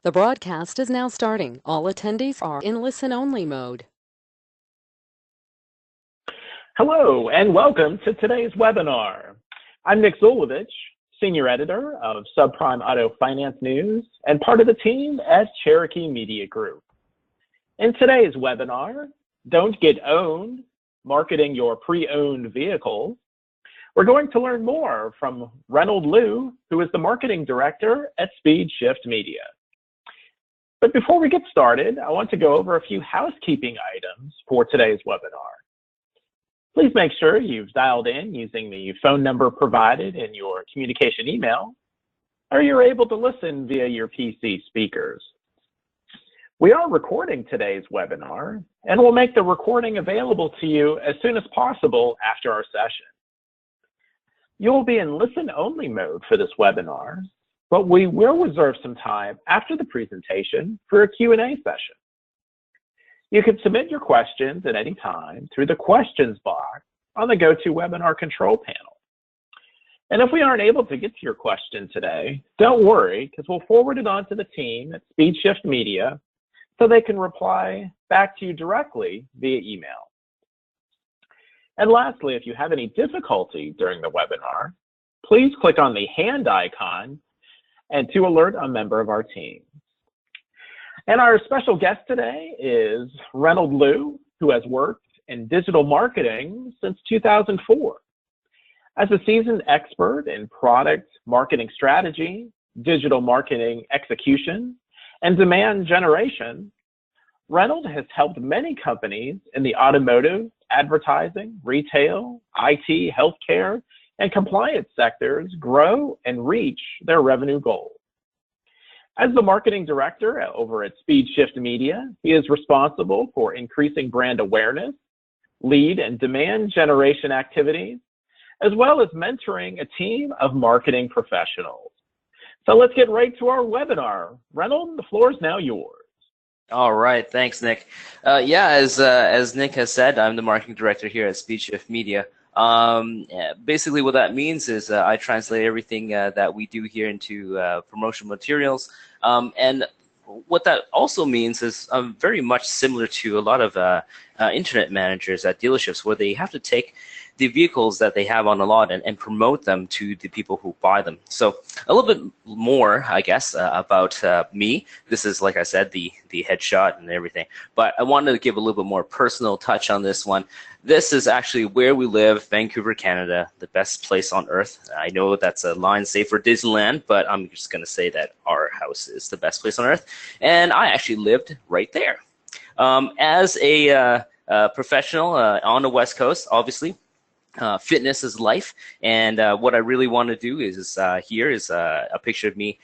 The broadcast is now starting. All attendees are in listen-only mode. Hello, and welcome to today's webinar. I'm Nick Zulovich, Senior Editor of Subprime Auto Finance News and part of the team at Cherokee Media Group. In today's webinar, Don't Get Owned, Marketing Your Pre-Owned Vehicles, we're going to learn more from Reynold Liu, who is the Marketing Director at SpeedShift Media. But before we get started, I want to go over a few housekeeping items for today's webinar. Please make sure you've dialed in using the phone number provided in your communication email, or you're able to listen via your PC speakers. We are recording today's webinar, and we'll make the recording available to you as soon as possible after our session. You'll be in listen-only mode for this webinar, but we will reserve some time after the presentation for a Q&A session. You can submit your questions at any time through the questions box on the GoToWebinar control panel. And if we aren't able to get to your question today, don't worry, because we'll forward it on to the team at SpeedShift Media so they can reply back to you directly via email. And lastly, if you have any difficulty during the webinar, please click on the hand icon and to alert a member of our team. And our special guest today is Reynold Liu, who has worked in digital marketing since 2004. As a seasoned expert in product marketing strategy, digital marketing execution, and demand generation, Reynold has helped many companies in the automotive, advertising, retail, IT, healthcare, and compliance sectors grow and reach their revenue goals. As the marketing director over at SpeedShift Media, he is responsible for increasing brand awareness, lead and demand generation activities, as well as mentoring a team of marketing professionals. So let's get right to our webinar. Reynold, the floor is now yours. All right, thanks, Nick. As Nick has said, I'm the marketing director here at SpeedShift Media. Basically what that means is I translate everything that we do here into promotional materials. And what that also means is I'm very much similar to a lot of internet managers at dealerships where they have to take the vehicles that they have on the lot and promote them to the people who buy them. So a little bit more, I guess, about me. This is, like I said, the headshot and everything. But I wanted to give a little bit more personal touch on this one. This is actually where we live, Vancouver, Canada, the best place on earth. I know that's a line safe for Disneyland, but I'm just going to say that our house is the best place on earth. And I actually lived right there. As a professional on the West Coast, obviously, fitness is life, and what I really want to do is here is a picture of me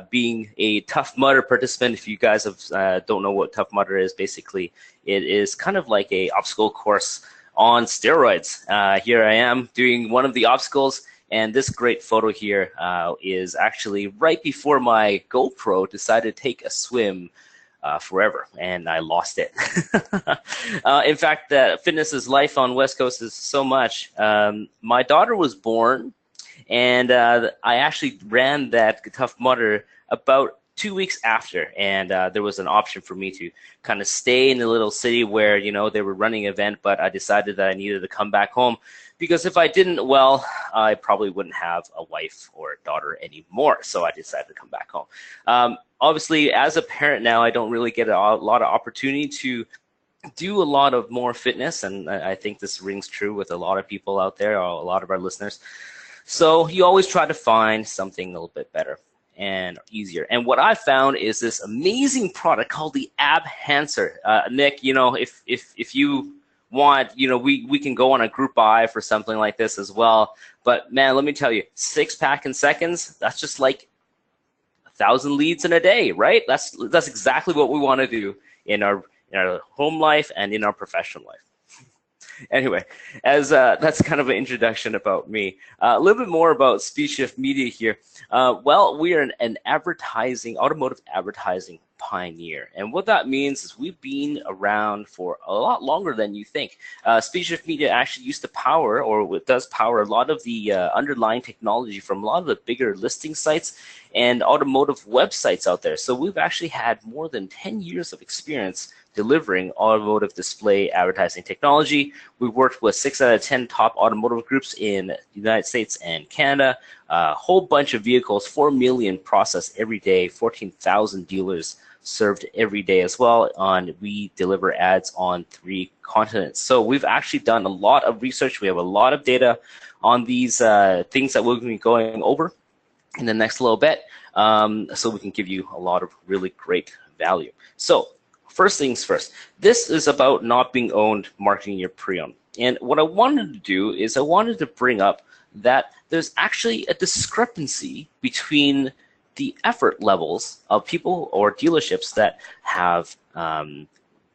being a Tough Mudder participant. If you guys don't know what Tough Mudder is, basically it is kind of like a obstacle course on steroids. Here I am doing one of the obstacles, and this great photo here is actually right before my GoPro decided to take a swim forever, and I lost it. In fact, fitness is life on West Coast is so much. My daughter was born, and I actually ran that Tough Mudder about 2 weeks after, and there was an option for me to kind of stay in the little city where, you know, they were running an event, but I decided that I needed to come back home because if I didn't, well, I probably wouldn't have a wife or a daughter anymore, so I decided to come back home. Obviously, as a parent now, I don't really get a lot of opportunity to do a lot of more fitness, and I think this rings true with a lot of people out there, or a lot of our listeners. So you always try to find something a little bit better and easier. And what I found is this amazing product called the AbHancer. Nick, you know, if you want, you know, we can go on a group buy for something like this as well. But man, let me tell you, 6-pack in seconds, that's just like 1,000 leads in a day, right? That's exactly what we want to do in our home life and in our professional life. Anyway, as that's kind of an introduction about me. A little bit more about SpeedShift Media here. Well, we are an automotive advertising pioneer. And what that means is we've been around for a lot longer than you think. SpeedShift Media actually used to power, or it does power, a lot of the underlying technology from a lot of the bigger listing sites and automotive websites out there. So we've actually had more than 10 years of experience delivering automotive display advertising technology. We worked with 6 out of 10 top automotive groups in the United States and Canada. A whole bunch of vehicles, 4 million processed every day, 14,000 dealers served every day as well. We deliver ads on 3 continents. So we've actually done a lot of research. We have a lot of data on these things that we'll be going over in the next little bit, so we can give you a lot of really great value. So first things first, this is about not being owned, marketing your pre-owned. And what I wanted to do is I wanted to bring up that there's actually a discrepancy between the effort levels of people or dealerships that have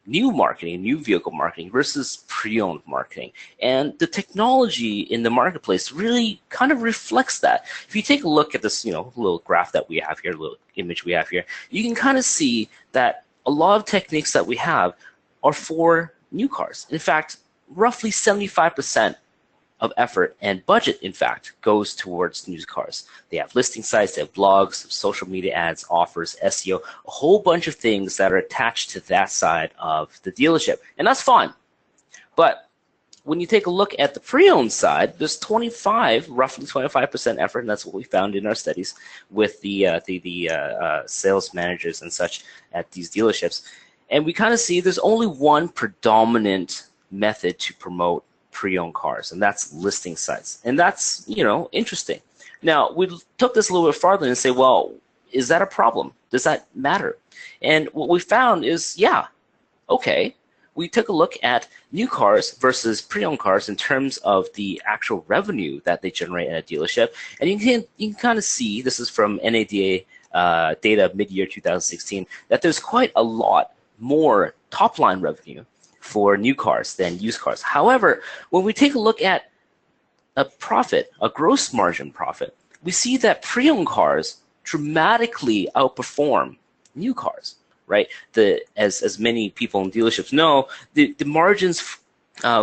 new marketing, new vehicle marketing versus pre-owned marketing. And the technology in the marketplace really kind of reflects that. If you take a look at this, little graph that we have here, little image we have here, you can kind of see that a lot of techniques that we have are for new cars. In fact, roughly 75% of effort and budget, in fact, goes towards new cars. They have listing sites, they have blogs, social media ads, offers, SEO, a whole bunch of things that are attached to that side of the dealership. And that's fine. But when you take a look at the pre-owned side, there's roughly 25% effort, and that's what we found in our studies with the sales managers and such at these dealerships. And we kind of see there's only one predominant method to promote pre-owned cars, and that's listing sites. And that's, interesting. Now, we took this a little bit farther and say, well, is that a problem? Does that matter? And what we found is, yeah, okay. We took a look at new cars versus pre-owned cars in terms of the actual revenue that they generate at a dealership. And you can kind of see, this is from NADA data mid-year 2016, that there's quite a lot more top-line revenue for new cars than used cars. However, when we take a look at a profit, a gross margin profit, we see that pre-owned cars dramatically outperform new cars, right? As many people in dealerships know, the margins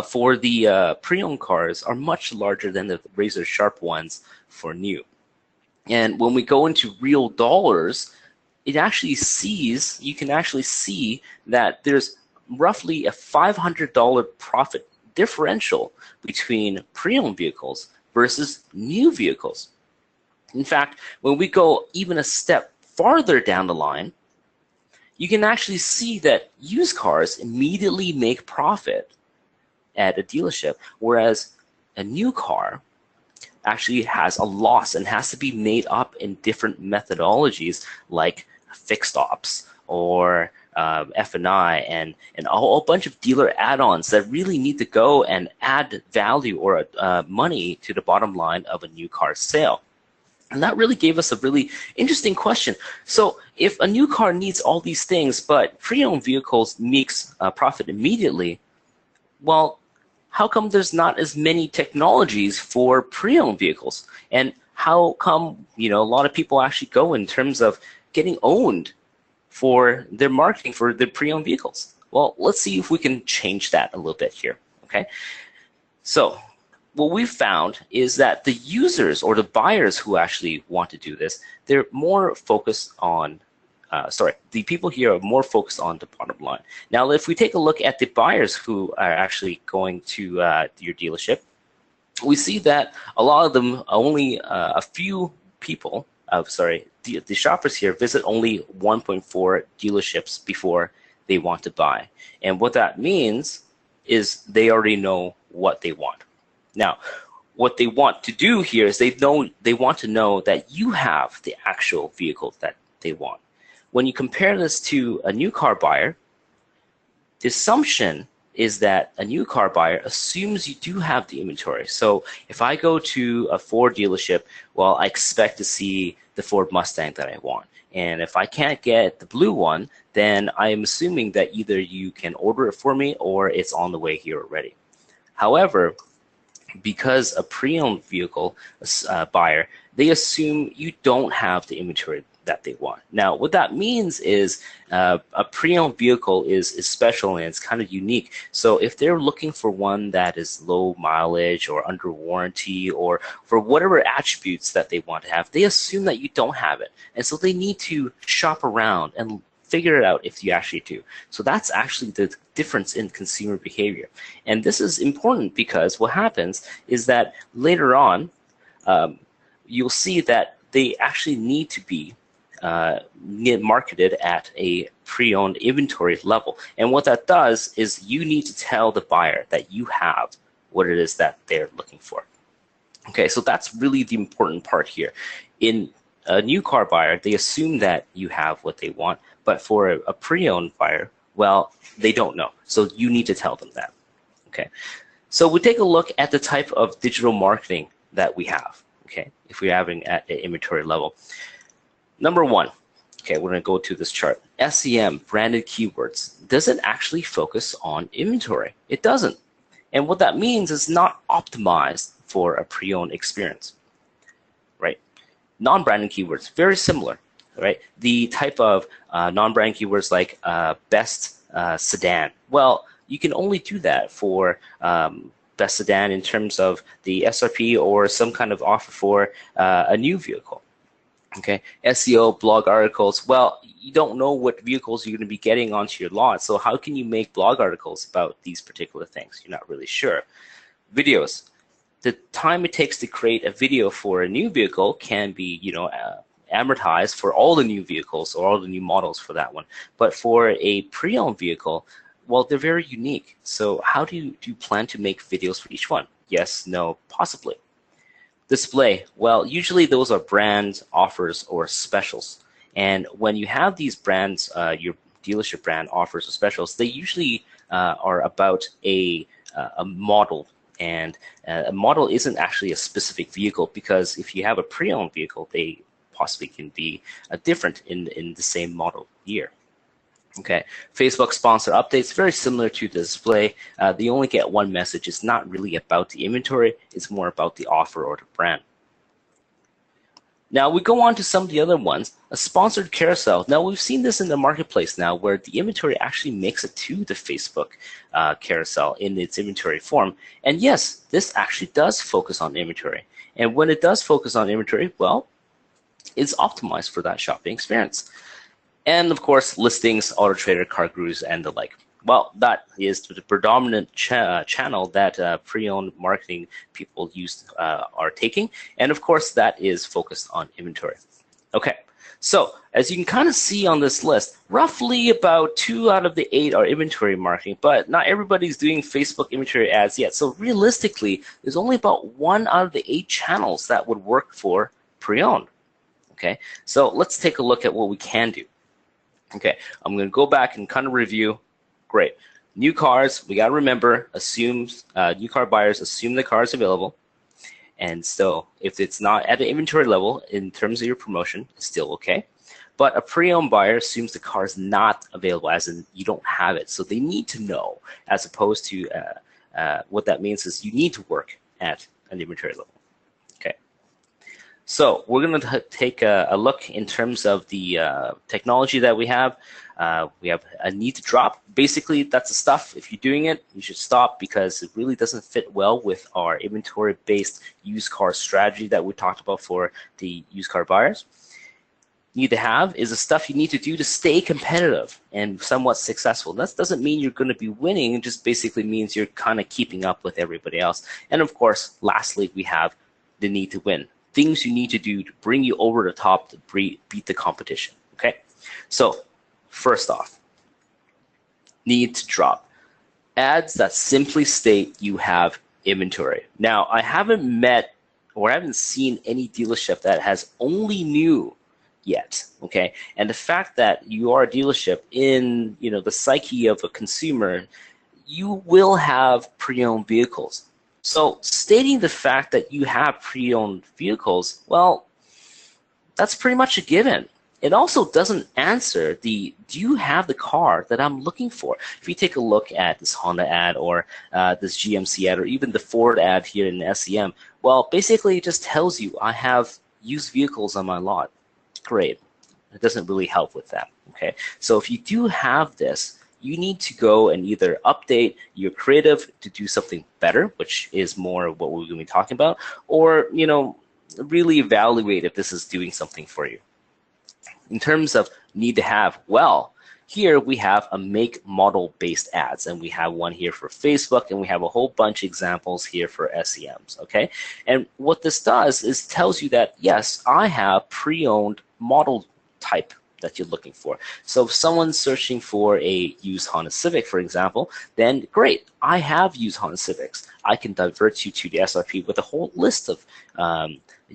for the pre-owned cars are much larger than the razor sharp ones for new. And when we go into real dollars, you can actually see that there's roughly a $500 profit differential between pre-owned vehicles versus new vehicles. In fact, when we go even a step farther down the line, you can actually see that used cars immediately make profit at a dealership, whereas a new car actually has a loss and has to be made up in different methodologies like fixed ops or F&I and a whole bunch of dealer add-ons that really need to go and add value or money to the bottom line of a new car sale. And that really gave us a really interesting question. So if a new car needs all these things, but pre-owned vehicles makes profit immediately, well, how come there's not as many technologies for pre-owned vehicles? And how come, a lot of people actually go in terms of getting owned for their marketing for their pre-owned vehicles? Well, let's see if we can change that a little bit here, okay? So what we've found is that the users or the buyers who actually want to do this, they're more focused on, the people here are more focused on the bottom line. Now, if we take a look at the buyers who are actually going to your dealership, we see that a lot of them, only a few people, the shoppers here visit only 1.4 dealerships before they want to buy. And what that means is they already know what they want. Now, what they want to do here is they want to know that you have the actual vehicle that they want. When you compare this to a new car buyer, the assumption is that a new car buyer assumes you do have the inventory. So if I go to a Ford dealership, well, I expect to see the Ford Mustang that I want. And if I can't get the blue one, then I am assuming that either you can order it for me or it's on the way here already. However, because a pre-owned vehicle buyer, they assume you don't have the inventory that they want. Now, what that means is a pre-owned vehicle is special and it's kind of unique. So if they're looking for one that is low mileage or under warranty or for whatever attributes that they want to have, they assume that you don't have it. And so they need to shop around and figure it out if you actually do. So that's actually the difference in consumer behavior. And this is important because what happens is that later on, you'll see that they actually need to be marketed at a pre-owned inventory level. And what that does is you need to tell the buyer that you have what it is that they're looking for. Okay, so that's really the important part here. In a new car buyer, they assume that you have what they want, but for a pre-owned buyer, well, they don't know. So you need to tell them that. Okay, so we take a look at the type of digital marketing that we have. Okay, if we're having at the inventory level. Number one, okay, we're going to go to this chart. SEM, branded keywords, doesn't actually focus on inventory. It doesn't. And what that means is not optimized for a pre-owned experience, right? Non-branded keywords, very similar, right? The type of non-brand keywords like best sedan. Well, you can only do that for best sedan in terms of the SRP or some kind of offer for a new vehicle. Okay, SEO, blog articles. Well, you don't know what vehicles you're going to be getting onto your lot, so how can you make blog articles about these particular things? You're not really sure. Videos. The time it takes to create a video for a new vehicle can be, amortized for all the new vehicles or all the new models for that one. But for a pre-owned vehicle, well, they're very unique. So how do you plan to make videos for each one? Yes, no, possibly. Display. Well, usually those are brands, offers, or specials. And when you have these brands, your dealership brand offers or specials, they usually are about a model. And a model isn't actually a specific vehicle because if you have a pre-owned vehicle, they possibly can be different in the same model year. Okay, Facebook sponsor updates, very similar to the display. They only get one message. It's not really about the inventory. It's more about the offer or the brand. Now we go on to some of the other ones. A sponsored carousel. Now we've seen this in the marketplace now where the inventory actually makes it to the Facebook carousel in its inventory form. And yes, this actually does focus on inventory. And when it does focus on inventory, well, it's optimized for that shopping experience. And of course, listings, AutoTrader, CarGurus, and the like. Well, that is the predominant channel that pre-owned marketing people are taking. And of course, that is focused on inventory. Okay, so as you can kind of see on this list, roughly about 2 out of the 8 are inventory marketing, but not everybody's doing Facebook inventory ads yet. So realistically, there's only about 1 out of the 8 channels that would work for pre-owned. Okay, so let's take a look at what we can do. Okay, I'm going to go back and kind of review. Great. New cars, we got to remember, new car buyers assume the car is available. And so if it's not at the inventory level in terms of your promotion, it's still okay. But a pre-owned buyer assumes the car is not available, as in you don't have it. So they need to know, as opposed to what that means is you need to work at an inventory level. Okay. So we're going to take a look in terms of the technology that we have. We have a need to drop. Basically, that's the stuff. If you're doing it, you should stop because it really doesn't fit well with our inventory-based used car strategy that we talked about for the used car buyers. Need to have is the stuff you need to do to stay competitive and somewhat successful. That doesn't mean you're going to be winning. It just basically means you're kind of keeping up with everybody else. And of course, lastly, we have the need to win. Things you need to do to bring you over the top to beat the competition. Okay, so first off, need to drop ads that simply state you have inventory. Now, I haven't met or I haven't seen any dealership that has only new yet. Okay, and the fact that you are a dealership in the psyche of a consumer, you will have pre-owned vehicles. So stating the fact that you have pre-owned vehicles, well, that's pretty much a given. It also doesn't answer do you have the car that I'm looking for? If you take a look at this Honda ad or this GMC ad or even the Ford ad here in SEM, well, basically it just tells you I have used vehicles on my lot. Great. It doesn't really help with that. Okay, so if you do have this, you need to go and either update your creative to do something better, which is more of what we're going to be talking about, or really evaluate if this is doing something for you. In terms of need to have, well, here we have a make model based ads, and we have one here for Facebook, and we have a whole bunch of examples here for SEMs, okay? And what this does is tells you that, yes, I have pre-owned model type that you're looking for. So if someone's searching for a used Honda Civic, for example, then great, I have used Honda Civics. I can divert you to the SRP with a whole list of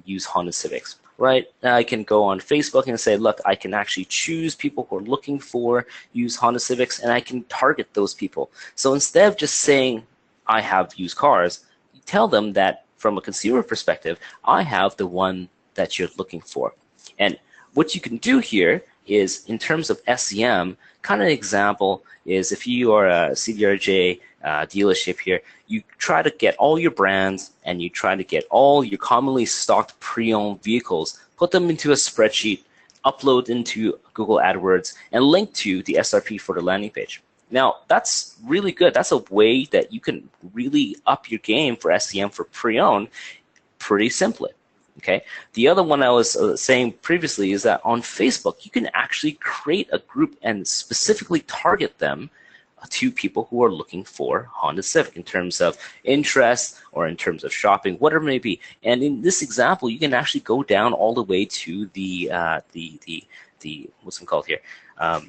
used Honda Civics. Right, I can go on Facebook and say, look, I can actually choose people who are looking for used Honda Civics, and I can target those people. So instead of just saying, I have used cars, you tell them that from a consumer perspective, I have the one that you're looking for. And what you can do here is, in terms of SEM, kind of an example is if you are a CDRJ dealership here, you try to get all your brands and you try to get all your commonly stocked pre-owned vehicles, put them into a spreadsheet, upload into Google AdWords, and link to the SRP for the landing page. Now, that's really good. That's a way that you can really up your game for SEM for pre-owned pretty simply. Okay. The other one I was saying previously is that on Facebook, you can actually create a group and specifically target them to people who are looking for Honda Civic in terms of interest or in terms of shopping, whatever it may be. And in this example, you can actually go down all the way to the what's it called here,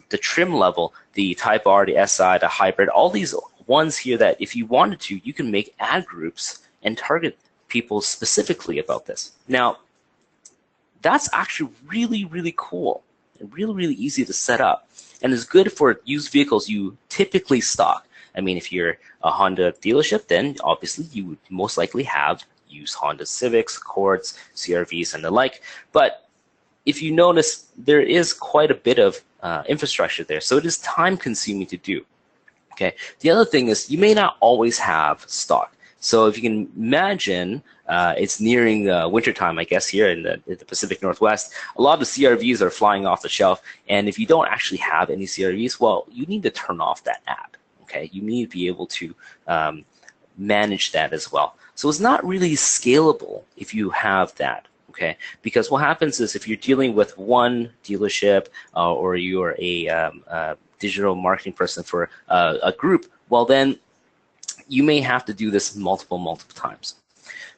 the trim level, the Type R, the SI, the hybrid, all these ones here that if you wanted to, you can make ad groups and target people specifically about this. Now, that's actually really, really cool and really, really easy to set up, and is good for used vehicles you typically stock. I mean, if you're a Honda dealership, then obviously you would most likely have used Honda Civics, Accords, CRVs, and the like. But if you notice, there is quite a bit of infrastructure there, so it is time-consuming to do. Okay. The other thing is you may not always have stock. So if you can imagine, it's nearing wintertime, I guess, here in the Pacific Northwest. A lot of the CRVs are flying off the shelf, and if you don't actually have any CRVs, well, you need to turn off that ad. Okay, you need to be able to manage that as well. So it's not really scalable if you have that. Okay, because what happens is if you're dealing with one dealership or you're a digital marketing person for a group, well then you may have to do this multiple times.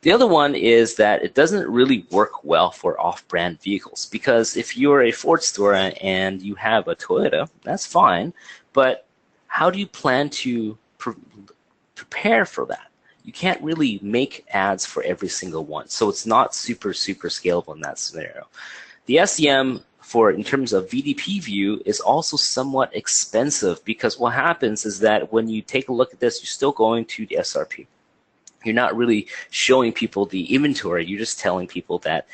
The other one is that it doesn't really work well for off-brand vehicles, because if you're a Ford store and you have a Toyota, that's fine, but how do you plan to prepare for that? You can't really make ads for every single one, so it's not super scalable in that scenario. The SEM in terms of VDP view is also somewhat expensive, because what happens is that when you take a look at this, you're still going to the SRP. You're not really showing people the inventory. You're just telling people that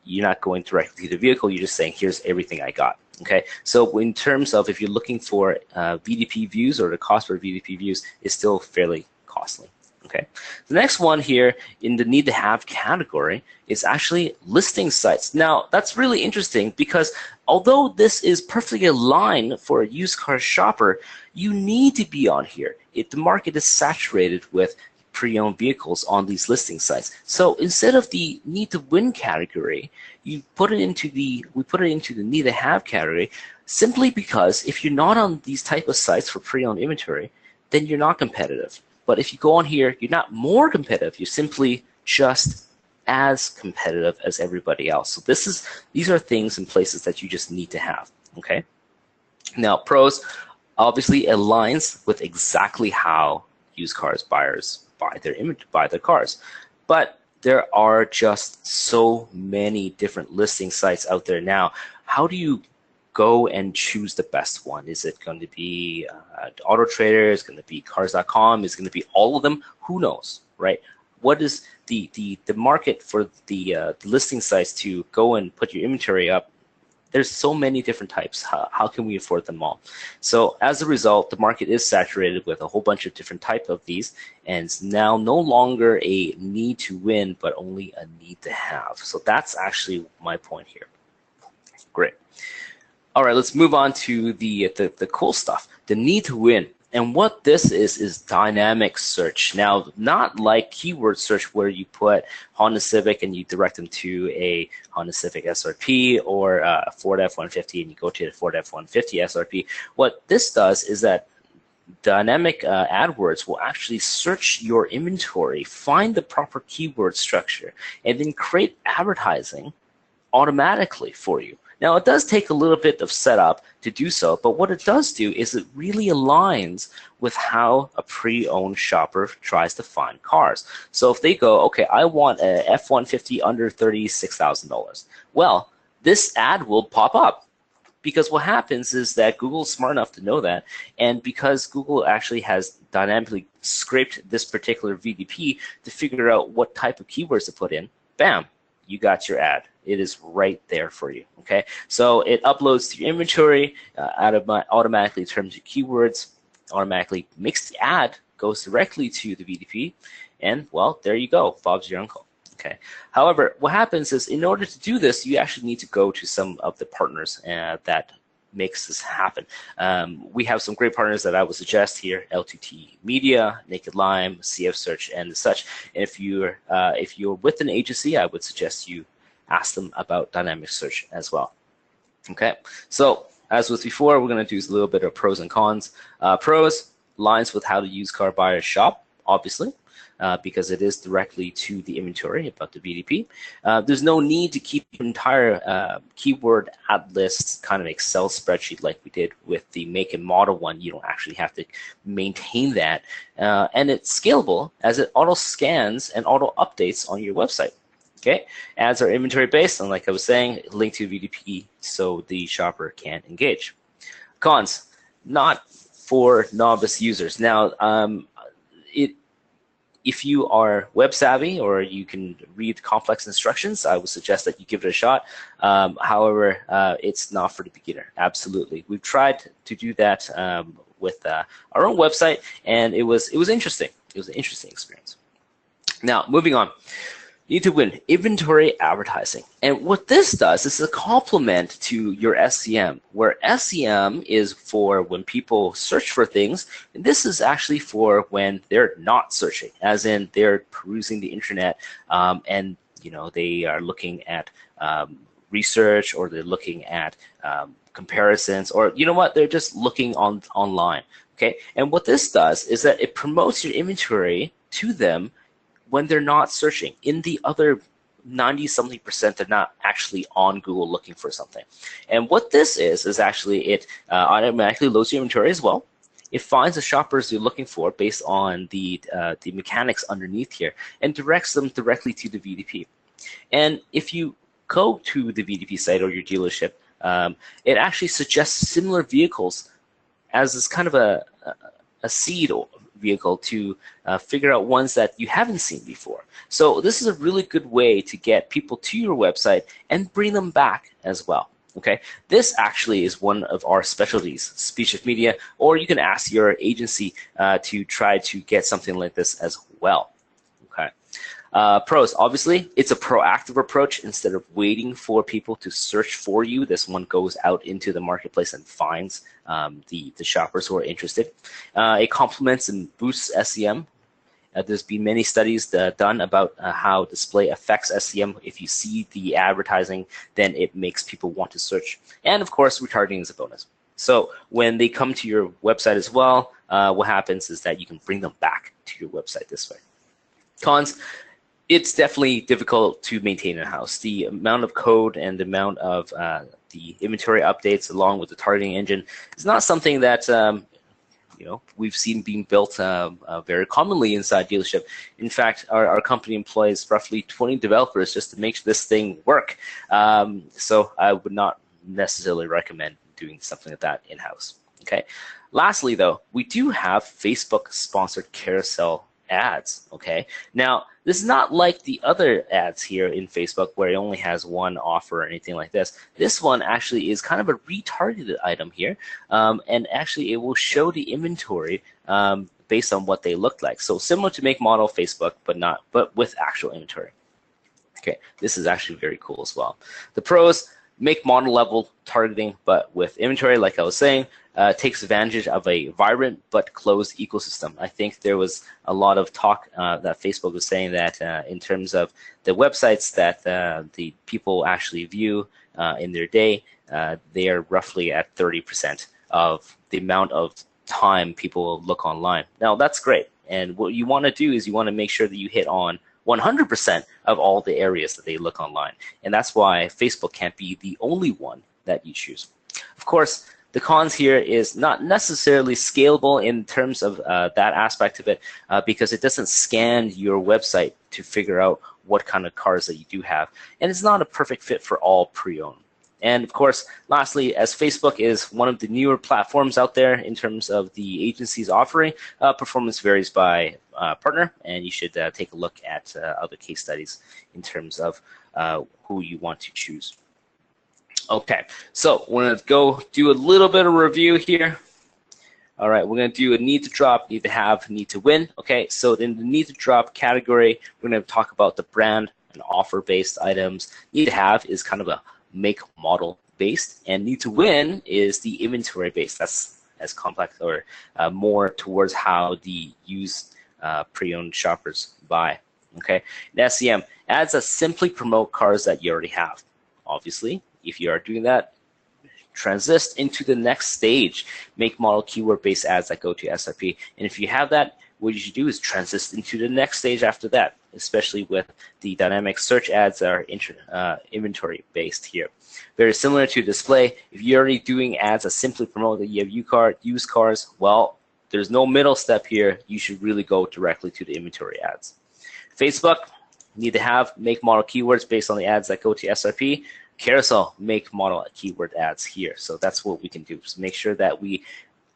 you're not going directly to the vehicle. You're just saying, here's everything I got. Okay, so in terms of if you're looking for VDP views, or the cost for VDP views is still fairly costly. Okay, the next one here in the need to have category is actually listing sites. Now, that's really interesting, because although this is perfectly aligned for a used car shopper, you need to be on here. The market is saturated with pre-owned vehicles on these listing sites. So instead of the need to win category, we put it into the need to have category, simply because if you're not on these type of sites for pre-owned inventory, then you're not competitive. But if you go on here, you're not more competitive. You're simply just as competitive as everybody else. So these are things and places that you just need to have. Okay. Now, pros obviously aligns with exactly how used cars buyers buy their cars, but there are just so many different listing sites out there now. How do you go and choose the best one? Is it going to be Auto Trader? Is it going to be Cars.com? Is it going to be all of them? Who knows, right? What is the market for the listing sites to go and put your inventory up? There's so many different types. How can we afford them all? So as a result, the market is saturated with a whole bunch of different type of these, and it's now no longer a need to win, but only a need to have. So that's actually my point here. Great. All right, let's move on to the cool stuff, the need to win. And what this is dynamic search. Now, not like keyword search where you put Honda Civic and you direct them to a Honda Civic SRP or a Ford F-150 and you go to the Ford F-150 SRP. What this does is that dynamic AdWords will actually search your inventory, find the proper keyword structure, and then create advertising automatically for you. Now, it does take a little bit of setup to do so, but what it does do is it really aligns with how a pre-owned shopper tries to find cars. So if they go, okay, I want a F-150 under $36,000, well, this ad will pop up. Because what happens is that Google's smart enough to know that, and because Google actually has dynamically scraped this particular VDP to figure out what type of keywords to put in, bam, you got your ad. It is right there for you, okay? So it uploads to your inventory, automatically determines your keywords, automatically makes the ad, goes directly to the VDP, and well, there you go, Bob's your uncle. Okay. However, what happens is in order to do this, you actually need to go to some of the partners that makes this happen. We have some great partners that I would suggest here: L2T Media, Naked Lime, CF Search, and such. And if you're with an agency, I would suggest you ask them about dynamic search as well. Okay. So as with before, we're going to do a little bit of pros and cons. Pros aligns with how the used car buyers shop, obviously. Because it is directly to the inventory about the VDP. There's no need to keep an entire keyword ad list kind of Excel spreadsheet like we did with the make and model one. You don't actually have to maintain that. And it's scalable as it auto scans and auto updates on your website. Okay, ads are inventory based, and like I was saying, link to VDP so the shopper can engage. Cons, not for novice users. Now, if you are web savvy or you can read complex instructions, I would suggest that you give it a shot. However, it's not for the beginner. Absolutely, we've tried to do that with our own website, and it was interesting. It was an interesting experience. Now, moving on. You need to win inventory advertising. And what this does is a complement to your SEM, where SEM is for when people search for things, and this is actually for when they're not searching, as in they're perusing the internet and they are looking at research, or they're looking at comparisons, or they're just looking online. Okay, and what this does is that it promotes your inventory to them when they're not searching. In the other 90-something%, they're not actually on Google looking for something. And what this is actually it automatically loads your inventory as well. It finds the shoppers you're looking for based on the mechanics underneath here and directs them directly to the VDP. And if you go to the VDP site or your dealership, it actually suggests similar vehicles as this kind of a seed vehicle to figure out ones that you haven't seen before. So this is a really good way to get people to your website and bring them back as well. Okay, this actually is one of our specialties, Speechif Media, or you can ask your agency to try to get something like this as well. Okay. Pros, obviously, it's a proactive approach. Instead of waiting for people to search for you, this one goes out into the marketplace and finds the shoppers who are interested. It complements and boosts SEM. There's been many studies done about how display affects SEM. If you see the advertising, then it makes people want to search. And of course, retargeting is a bonus. So when they come to your website as well, what happens is that you can bring them back to your website this way. Cons, it's definitely difficult to maintain in-house. The amount of code and the amount of the inventory updates along with the targeting engine is not something that we've seen being built very commonly inside dealership. In fact, our company employs roughly 20 developers just to make this thing work. So I would not necessarily recommend doing something like that in-house. Okay. Lastly, though, we do have Facebook-sponsored carousel ads. Okay. Now, this is not like the other ads here in Facebook where it only has one offer or anything like this. This one actually is kind of a retargeted item here, and actually it will show the inventory based on what they look like. So similar to make model Facebook, but with actual inventory. Okay, this is actually very cool as well. The pros, make model level targeting, but with inventory, like I was saying, takes advantage of a vibrant but closed ecosystem. I think there was a lot of talk that Facebook was saying that in terms of the websites that the people actually view in their day, they are roughly at 30% of the amount of time people look online. Now, that's great. And what you want to do is you want to make sure that you hit on 100% of all the areas that they look online. And that's why Facebook can't be the only one that you choose. Of course, the cons here is not necessarily scalable in terms of that aspect of it because it doesn't scan your website to figure out what kind of cars that you do have. And it's not a perfect fit for all pre-owned. And of course, lastly, as Facebook is one of the newer platforms out there in terms of the agency's offering, performance varies by partner, and you should take a look at other case studies in terms of who you want to choose. Okay, so we're going to go do a little bit of review here. All right, we're going to do a need to drop, need to have, need to win. Okay, so in the need to drop category, we're going to talk about the brand and offer-based items. Need to have is kind of a make model based, and need to win is the inventory based. That's as complex or more towards how the used pre-owned shoppers buy. Okay, in SEM, ads that simply promote cars that you already have. Obviously, if you are doing that, transit into the next stage, make model keyword based ads that go to SRP. And if you have that, what you should do is transit into the next stage after that, especially with the dynamic search ads that are inventory based here. Very similar to display. If you're already doing ads that simply promote that you have used cars, well, there's no middle step here. You should really go directly to the inventory ads. Facebook, need to have make model keywords based on the ads that go to SRP. Carousel, make model keyword ads here. So that's what we can do. Just make sure that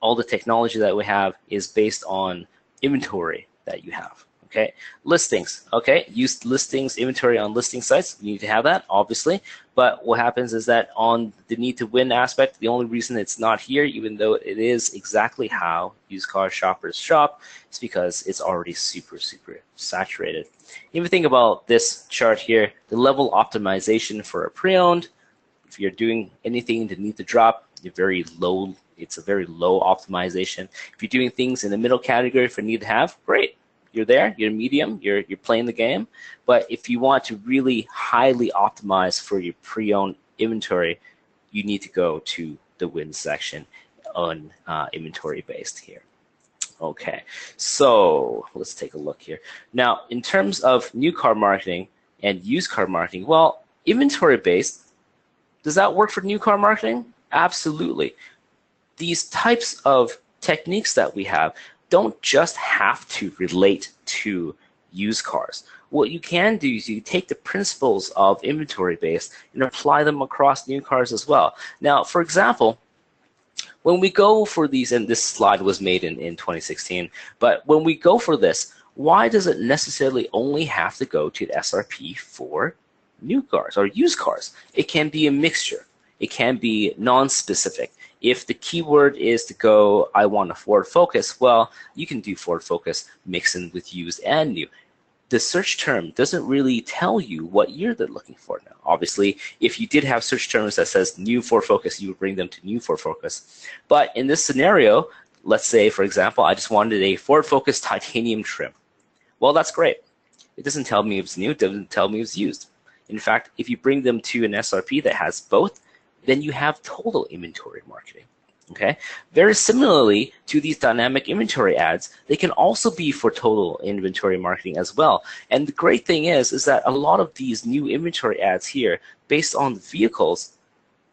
all the technology that we have is based on inventory that you have. Okay, listings. Okay, use listings inventory on listing sites. You need to have that, obviously. But what happens is that on the need to win aspect, the only reason it's not here, even though it is exactly how used car shoppers shop, is because it's already super, super saturated. If you think about this chart here, the level optimization for a pre-owned, if you're doing anything that need to drop, you're very low. It's a very low optimization. If you're doing things in the middle category for need to have, great. You're there, you're medium, you're playing the game. But if you want to really highly optimize for your pre-owned inventory, you need to go to the win section on inventory based here. Okay, so let's take a look here. Now, in terms of new car marketing and used car marketing, well, inventory based, does that work for new car marketing? Absolutely. These types of techniques that we have don't just have to relate to used cars. What you can do is you take the principles of inventory based and apply them across new cars as well. Now, for example, when we go for these, and this slide was made in 2016, but when we go for this, why does it necessarily only have to go to the SRP for new cars or used cars? It can be a mixture. It can be non-specific. If the keyword is to go, I want a Ford Focus, well, you can do Ford Focus mixing with used and new. The search term doesn't really tell you what year they're looking for now. Obviously, if you did have search terms that says new Ford Focus, you would bring them to new Ford Focus. But in this scenario, let's say, for example, I just wanted a Ford Focus titanium trim. Well, that's great. It doesn't tell me it's new. It doesn't tell me it's used. In fact, if you bring them to an SRP that has both, then you have total inventory marketing. Okay. Very similarly to these dynamic inventory ads, they can also be for total inventory marketing as well. And the great thing is that a lot of these new inventory ads here, based on the vehicles,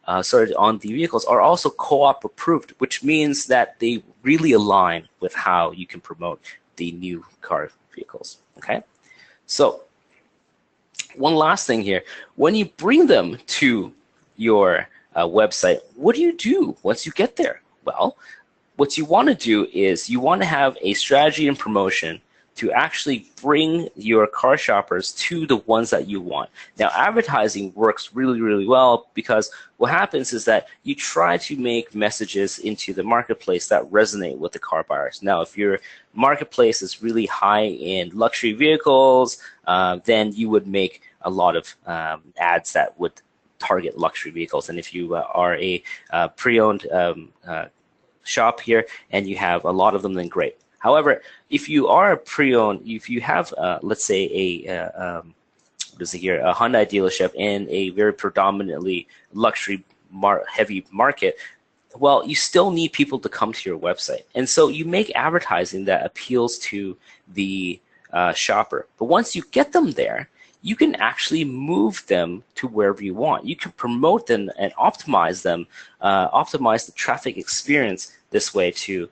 are also co-op approved, which means that they really align with how you can promote the new car vehicles. Okay. So one last thing here, when you bring them to your website, what do you do once you get there? Well, what you want to do is you want to have a strategy and promotion to actually bring your car shoppers to the ones that you want. Now, advertising works really, really well because what happens is that you try to make messages into the marketplace that resonate with the car buyers. Now, if your marketplace is really high in luxury vehicles, then you would make a lot of ads that would target luxury vehicles. And if you are a pre-owned shop here and you have a lot of them, then great. However, if you are a pre-owned, if you have, let's say, a Hyundai dealership in a very predominantly luxury heavy market, well, you still need people to come to your website. And so you make advertising that appeals to the shopper. But once you get them there, you can actually move them to wherever you want. You can promote them and optimize them, optimize the traffic experience this way to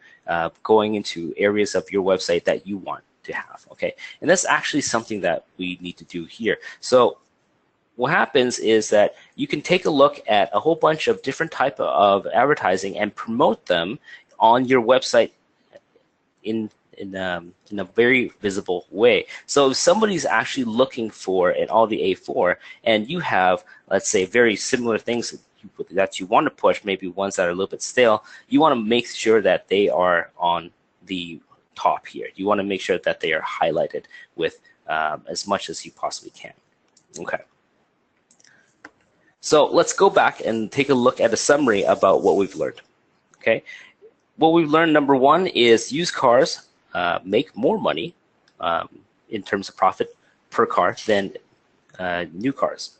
going into areas of your website that you want to have, okay? And that's actually something that we need to do here. So what happens is that you can take a look at a whole bunch of different type of advertising and promote them on your website in a very visible way. So if somebody's actually looking for an Audi A4 and you have, let's say, very similar things that you want to push, maybe ones that are a little bit stale, you want to make sure that they are on the top here. You want to make sure that they are highlighted with as much as you possibly can. Okay. So let's go back and take a look at a summary about what we've learned. Okay. What we've learned, number one, is used cars make more money in terms of profit per car than new cars.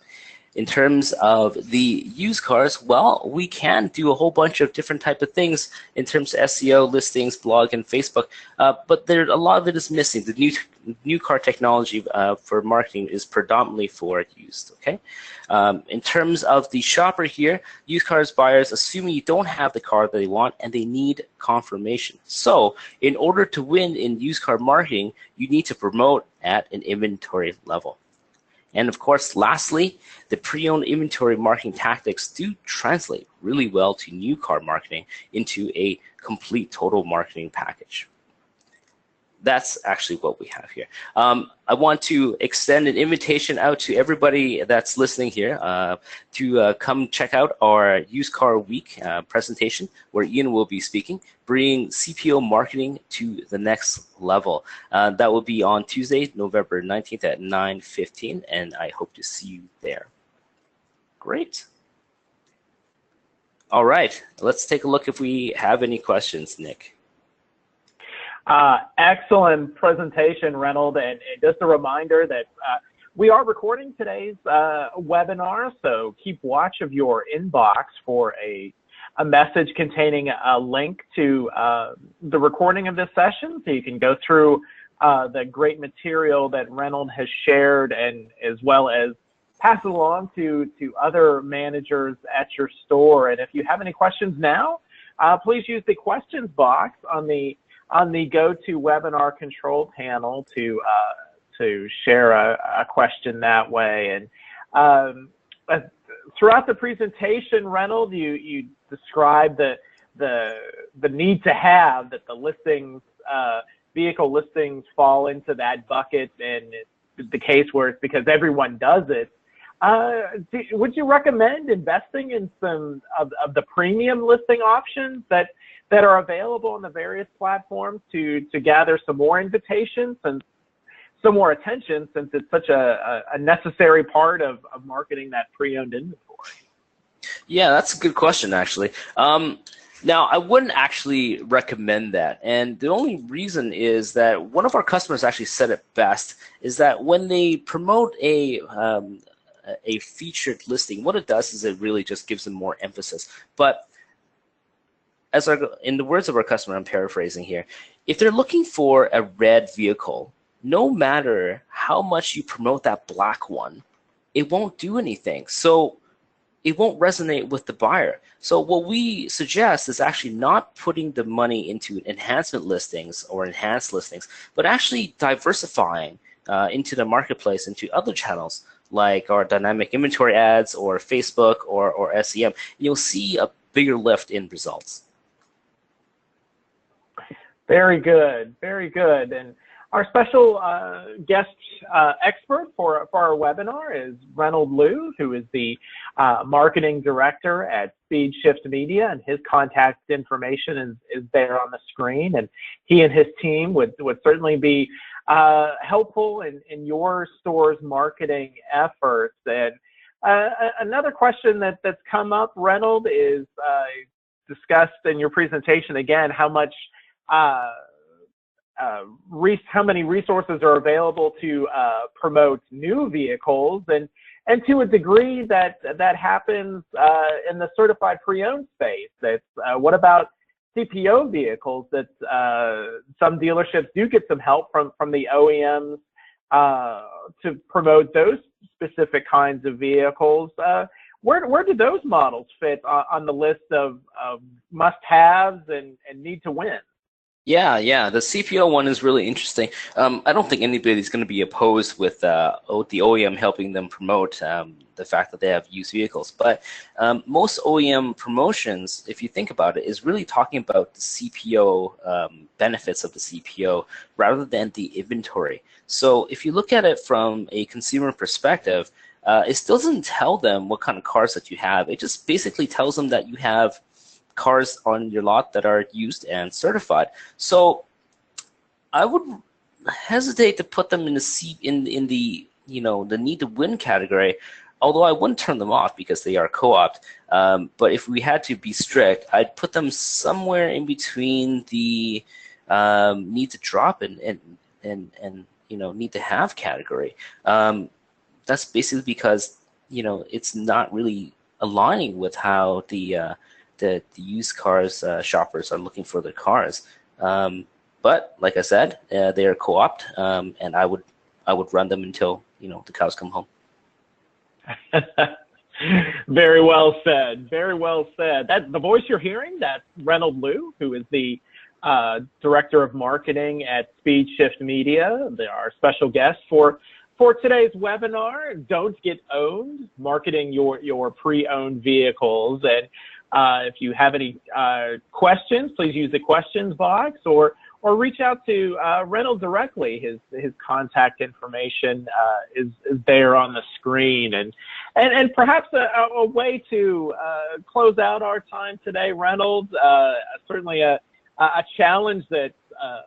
In terms of the used cars, well, we can do a whole bunch of different type of things in terms of SEO, listings, blog, and Facebook, but a lot of it is missing. The new car technology for marketing is predominantly for used, okay? In terms of the shopper here, used cars buyers, assuming you don't have the car that they want and they need confirmation. So in order to win in used car marketing, you need to promote at an inventory level. And of course, lastly, the pre-owned inventory marketing tactics do translate really well to new car marketing into a complete total marketing package. That's actually what we have here. I want to extend an invitation out to everybody that's listening here to come check out our Used Car Week presentation, where Ian will be speaking, bringing CPO marketing to the next level. That will be on Tuesday, November 19th at 9:15, and I hope to see you there. Great. All right, let's take a look if we have any questions, Nick. Excellent presentation, Reynold, and just a reminder that we are recording today's webinar, so keep watch of your inbox for a message containing a link to the recording of this session, so you can go through the great material that Reynold has shared, and as well as pass it along to other managers at your store. And if you have any questions now, please use the questions box on the GoToWebinar control panel to share a question that way. And throughout the presentation, Reynold, you described the need to have that the listings, vehicle listings, fall into that bucket, and it's the case where it's because everyone does it. Would you recommend investing in some of the premium listing options that are available on the various platforms to gather some more invitations and some more attention, since it's such a necessary part of marketing that pre-owned inventory? Yeah, that's a good question, actually. Now, I wouldn't actually recommend that, and the only reason is that one of our customers actually said it best, is that when they promote a featured listing, what it does is it really just gives them more emphasis. But in the words of our customer, I'm paraphrasing here, if they're looking for a red vehicle, no matter how much you promote that black one, it won't do anything. So it won't resonate with the buyer. So what we suggest is actually not putting the money into enhancement listings or enhanced listings, but actually diversifying into the marketplace, into other channels like our dynamic inventory ads or Facebook or SEM. You'll see a bigger lift in results. Very good, very good. And our special guest expert for our webinar is Reynold Liu, who is the marketing director at SpeedShift Media, and his contact information is there on the screen. And he and his team would certainly be helpful in your store's marketing efforts. And Another question that's come up, Reynold, is discussed in your presentation again how much how many resources are available to promote new vehicles, and to a degree that happens in the certified pre-owned space. What about CPO vehicles? That some dealerships do get some help from the OEMs to promote those specific kinds of vehicles. Where do those models fit on the list of must-haves and need to win? Yeah, the CPO one is really interesting. I don't think anybody's going to be opposed with the OEM helping them promote the fact that they have used vehicles. But most OEM promotions, if you think about it, is really talking about the CPO benefits of the CPO rather than the inventory. So if you look at it from a consumer perspective, it still doesn't tell them what kind of cars that you have. It just basically tells them that you have cars on your lot that are used and certified. So I would hesitate to put them in the the need to win category, although I wouldn't turn them off because they are co-opt. But if we had to be strict, I'd put them somewhere in between the need to drop and need to have category. That's basically because it's not really aligning with how the used cars shoppers are looking for their cars. But like I said, they are co-opt, and I would run them until the cows come home. Very well said. Very well said. That the voice you're hearing, that's Reynold Liu, who is the director of marketing at SpeedShift Media. They are our special guest for today's webinar. Don't get owned, marketing your pre-owned vehicles. And if you have any questions, please use the questions box or reach out to Reynold directly. His contact information is there on the screen. And perhaps a way to close out our time today, Reynold, certainly a challenge that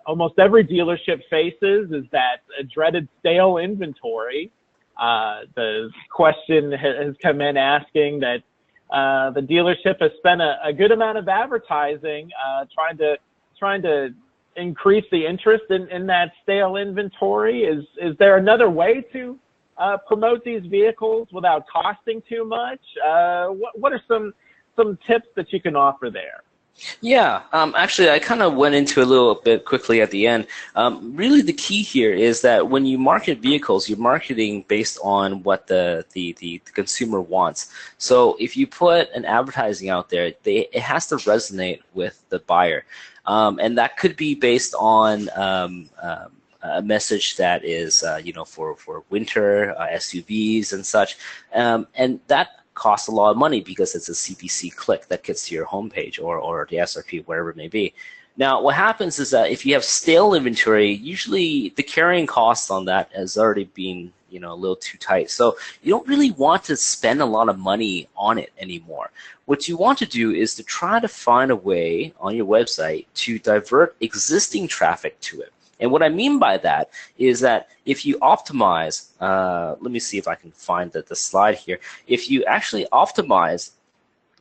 almost every dealership faces is that dreaded stale inventory. The question has come in asking that the dealership has spent a good amount of advertising trying to increase the interest in that stale inventory. Is there another way to promote these vehicles without costing too much? What are some tips that you can offer there? Yeah, actually, I kind of went into a little bit quickly at the end. Really, the key here is that when you market vehicles, you're marketing based on what the consumer wants. So if you put an advertising out there, it has to resonate with the buyer. And that could be based on a message that is, for winter SUVs and such. And that costs a lot of money because it's a CPC click that gets to your homepage or the SRP, wherever it may be. Now, what happens is that if you have stale inventory, usually the carrying cost on that has already been a little too tight. So you don't really want to spend a lot of money on it anymore. What you want to do is to try to find a way on your website to divert existing traffic to it. And what I mean by that is that if you optimize, let me see if I can find the slide here. If you actually optimize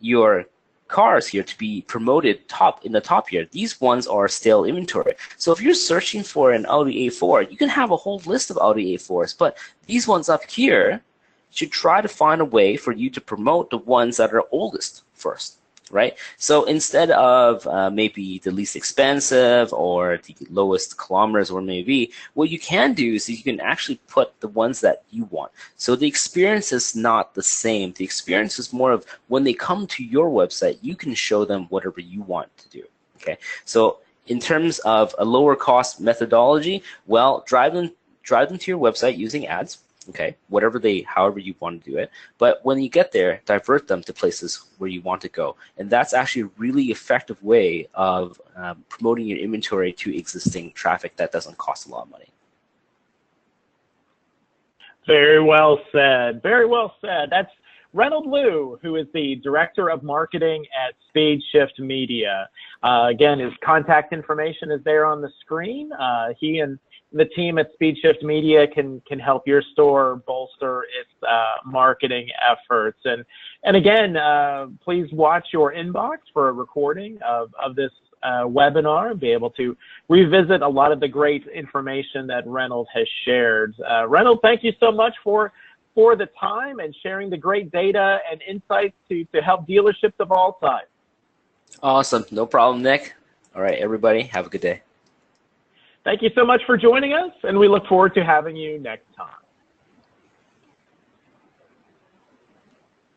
your cars here to be promoted in the top here, these ones are stale inventory. So if you're searching for an Audi A4, you can have a whole list of Audi A4s, but these ones up here should try to find a way for you to promote the ones that are oldest first. Right? So instead of maybe the least expensive or the lowest kilometers or maybe, what you can do is you can actually put the ones that you want. So the experience is not the same. The experience is more of when they come to your website, you can show them whatever you want to do. Okay? So in terms of a lower cost methodology, well, drive them to your website using ads. Okay, however you want to do it. But when you get there, divert them to places where you want to go. And that's actually a really effective way of promoting your inventory to existing traffic that doesn't cost a lot of money. Very well said. Very well said. That's Reynold Liu, who is the Director of Marketing at SpeedShift Media. Again, his contact information is there on the screen. He and the team at SpeedShift Media can help your store bolster its marketing efforts. And again, please watch your inbox for a recording of this webinar and be able to revisit a lot of the great information that Reynold has shared. Reynold, thank you so much for the time and sharing the great data and insights to help dealerships of all sizes. Awesome. No problem, Nick. All right, everybody, have a good day. Thank you so much for joining us, and we look forward to having you next time.